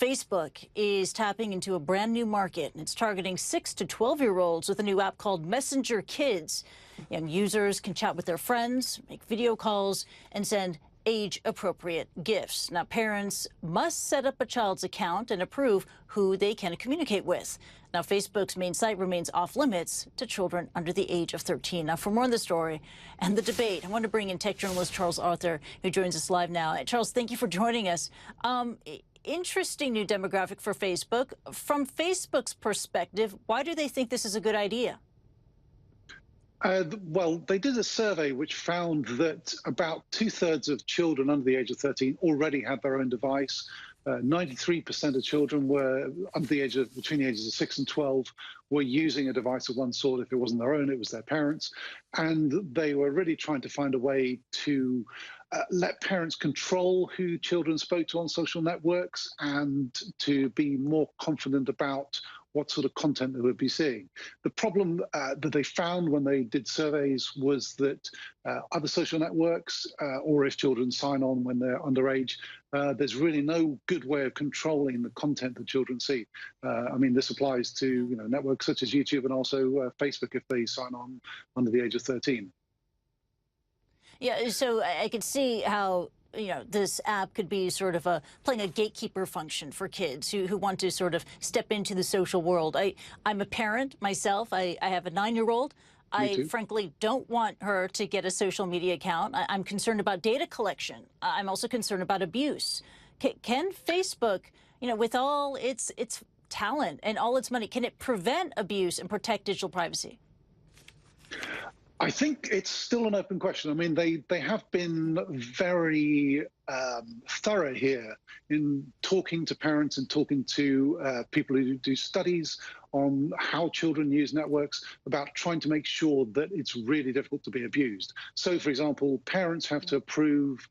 Facebook is tapping into a brand new market, and it's targeting 6 to 12-year-olds with a new app called Messenger Kids. Young users can chat with their friends, make video calls, and send age-appropriate gifts. Now, parents must set up a child's account and approve who they can communicate with. Now, Facebook's main site remains off-limits to children under the age of 13. Now, for more on the story and the debate, I want to bring in tech journalist Charles Arthur, who joins us live now. Charles, thank you for joining us. Interesting new demographic for Facebook. From Facebook's perspective, why do they think this is a good idea? Well, they did a survey which found that about 2/3 of children under the age of 13 already had their own device. 93% of children were between the ages of 6 and 12 were using a device of one sort. If it wasn't their own, it was their parents. And they were really trying to find a way to let parents control who children spoke to on social networks and to be more confident about what sort of content they would be seeing. The problem that they found when they did surveys was that other social networks, or if children sign on when they're underage, there's really no good way of controlling the content that children see. I mean, this applies to networks such as YouTube and also Facebook if they sign on under the age of 13. Yeah, so I could see how this app could be sort of playing a gatekeeper function for kids who want to sort of step into the social world. I'm a parent myself. I have a 9-year-old. I frankly don't want her to get a social media account. I'm concerned about data collection. I'm also concerned about abuse. Can Facebook, with all its talent and all its money, can it prevent abuse and protect digital privacy? I think it's still an open question. I mean, they have been very thorough here in talking to parents and talking to people who do studies on how children use networks, about trying to make sure that it's really difficult to be abused. So, for example, parents have to approve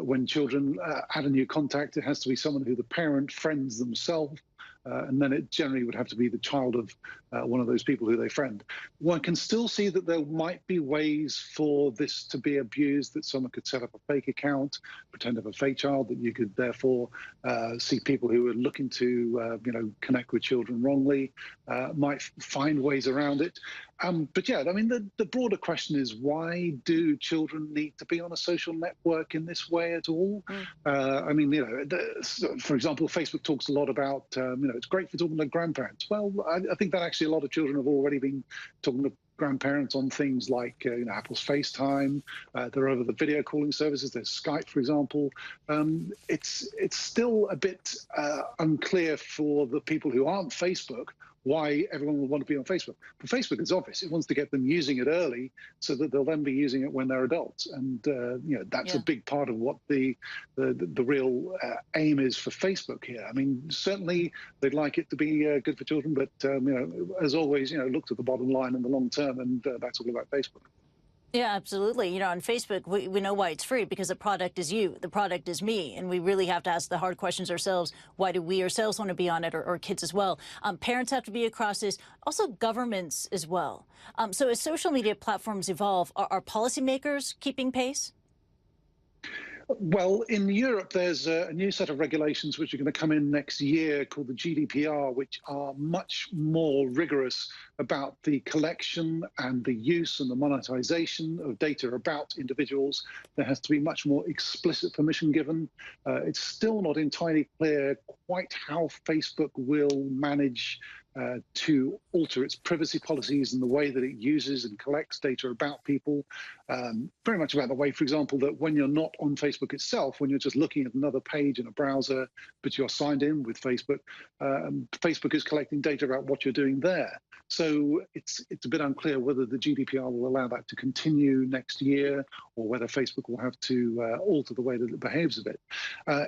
when children add a new contact. It has to be someone who the parent friends themselves. And then it generally would have to be the child of one of those people who they friend. One can still see that there might be ways for this to be abused, that someone could set up a fake account, pretend to have a fake child, that you could therefore see people who are looking to connect with children wrongly, might find ways around it. But yeah, I mean, the broader question is, why do children need to be on a social network in this way at all? I mean, for example, Facebook talks a lot about, it's great for talking to grandparents. Well, I think that actually a lot of children have already been talking to grandparents on things like Apple's FaceTime. There are other video calling services. There's Skype, for example. It's still a bit unclear for the people who aren't Facebook why everyone will want to be on Facebook. But Facebook is obvious. It wants to get them using it early so that they'll then be using it when they're adults. And that's a big part of what the real aim is for Facebook here. I mean, certainly they'd like it to be good for children, but as always, look to the bottom line in the long term, and that's all about Facebook. Yeah, absolutely. On Facebook, we know why it's free, because the product is you, the product is me, and we really have to ask the hard questions ourselves. Why do we ourselves want to be on it, or kids as well? Parents have to be across this, also governments as well. So as social media platforms evolve, are policymakers keeping pace? Well, in Europe, there's a new set of regulations which are going to come in next year called the GDPR, which are much more rigorous about the collection and the use and the monetization of data about individuals. There has to be much more explicit permission given. It's still not entirely clear quite how Facebook will manage to alter its privacy policies and the way that it uses and collects data about people. Very much about the way, for example, that when you're not on Facebook itself, when you're just looking at another page in a browser, but you're signed in with Facebook, Facebook is collecting data about what you're doing there. So it's a bit unclear whether the GDPR will allow that to continue next year, or whether Facebook will have to alter the way that it behaves a bit.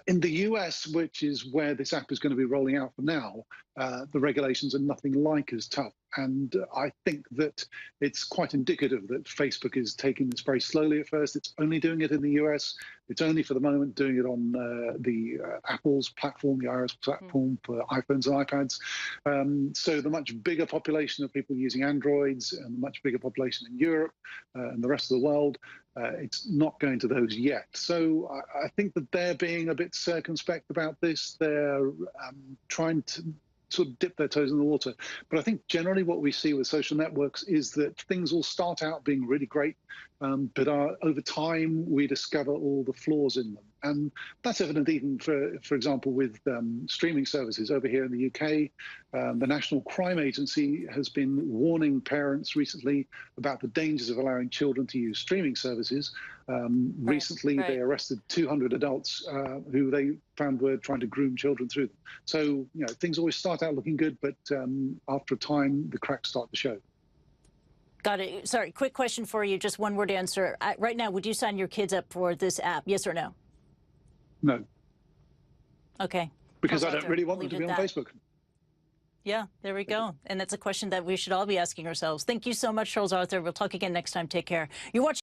In the US, which is where this app is going to be rolling out for now, the regulations applications are nothing like as tough. And I think that it's quite indicative that Facebook is taking this very slowly at first. It's only doing it in the US. It's only for the moment doing it on the Apple's platform, the iOS platform for iPhones and iPads. So the much bigger population of people using Androids and the much bigger population in Europe and the rest of the world, it's not going to those yet. So I think that they're being a bit circumspect about this. They're trying to sort of dip their toes in the water. But I think generally what we see with social networks is that things will start out being really great, but over time we discover all the flaws in them. And that's evident even, for example, with streaming services over here in the UK. The National Crime Agency has been warning parents recently about the dangers of allowing children to use streaming services. Recently, they arrested 200 adults who they found were trying to groom children through them. So, you know, things always start out looking good, but after a time, the cracks start to show. Got it. Sorry, quick question for you, just one word answer. Right now, would you sign your kids up for this app, yes or no? No. Okay. Because I don't really want them to be on Facebook. Yeah, there we go. And that's a question that we should all be asking ourselves. Thank you so much, Charles Arthur. We'll talk again next time. Take care. You're watching